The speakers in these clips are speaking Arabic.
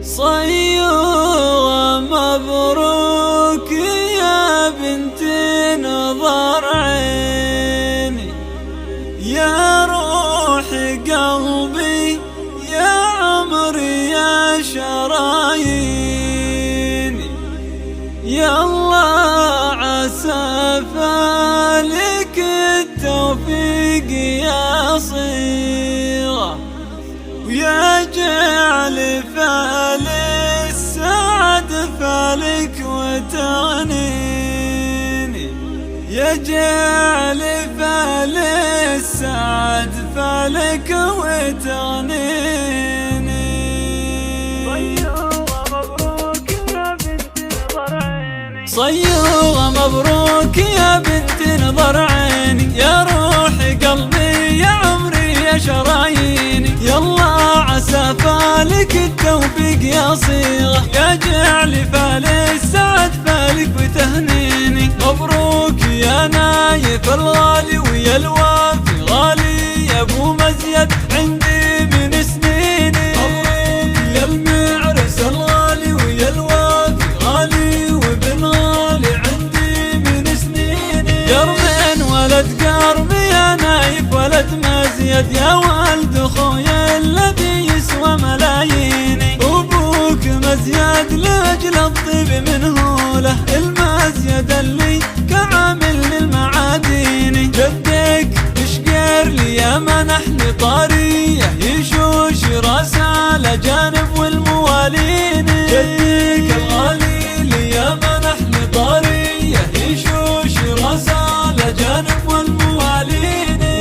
صيوغة مبروك يا بنت نظر عيني، يا روح قلبي يا عمري يا شراييني، يا الله عسى فالك التوفيق يا صيغة، ويا جعل فال السعد فالك وتغنيني، يا جعل فال السعد فالك وتغنيني. صيوغة مبروك يا بنت نظر عيني، صيوغة مبروك يا بنت نظر عيني، يا روح قلبي يا عمري يا شراييني، يا الله عسى فالك التوفيق يا صيغة، يا جعل فال السعد فالك وتهنيني. مبروك يا نايف الغالي ويا الوافي غالي، يا ابو مزيد عندي من سنيني. مبروك يا المعرس الغالي ويا الوافي غالي، وابن غالي عندي من سنيني. قرمين ولد قرم يا نايف ولد مزيد، يا والد خويا الذي يسوى ملاييني. ابوك مزيد لاجل الطيب منه له المزيد اللي كعامل للمعاديني. جدك يشقر لي يا منحني طاريه، يشوش راسه لجانب والمواليني. جدك الغالي لي يا منحني طاريه، يشوش راسه لجانب والمواليني.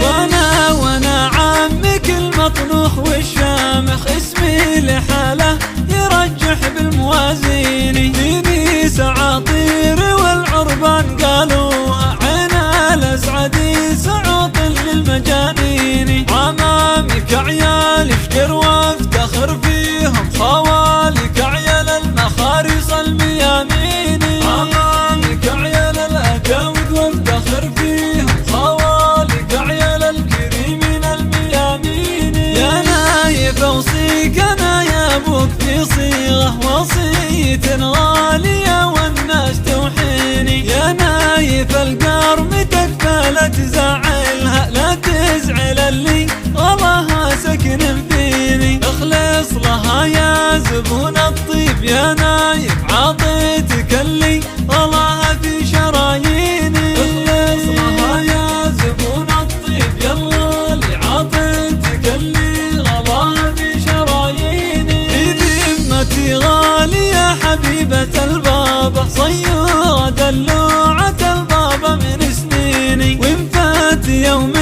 وانا عمك المطنوخ والشامخ، اسمي لحاله يرجح بالموازين. ديني سعاطير والعربان قالوها، عينا الاسعدي سعوط للمجانين. عمامك عيال اشكر وافتخر فيهم، خوالك عيال المخارص الميامين. عمامك عيال الاجاود وافتخر فيهم، خوالك عيال الكريمين الميامين. يا نايف اوصيك انا يا ابوك في صيغة، وصية غالية والناس توحيني. يا نايف القرم تكفى لا تزعلها، لا تزعل اللي غلاها سكن فيني. اخلص لها يا زبون الطيب يا نايف، عطيتك اللي غلاها في شراييني. اخلص لها يا زبون الطيب يا اللي عطيتك اللي غلاها في شراييني. في ذمتي غالي يا حبيبة البابا، صيوغة دلوعة البابا من سنيني. وإن فات يوم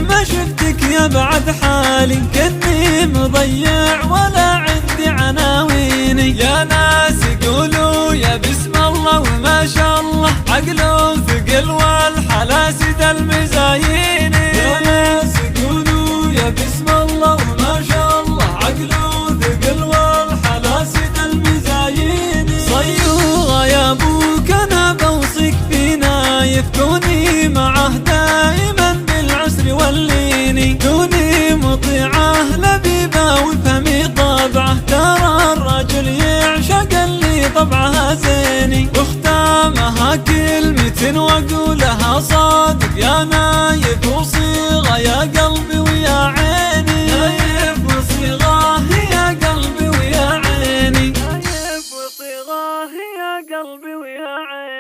ما شفتك يا بعد حالي، كني مضيع ولا عندي عناويني. يا ناس قولوا يا بسم الله وما شاء الله، عقله ثقل والحلاسد المزايين. يا ناس قولوا يا بسم الله وما شاء الله، عقله ثقل والحلاسد المزايين. صيوغة يا ابوك انا بوصيك في نايف، كوني معه دائما بالعسر والليني. كوني مطيعه لبيبه وافهمي طبعه، ترى الرجل يعشق اللي طبعها زيني. واختامها كلمة واقولها صادق، يا نايف وصيغة يا قلبي ويا عيني. نايف وصيغة يا قلبي ويا عيني، نايف وصيغة يا قلبي ويا عيني.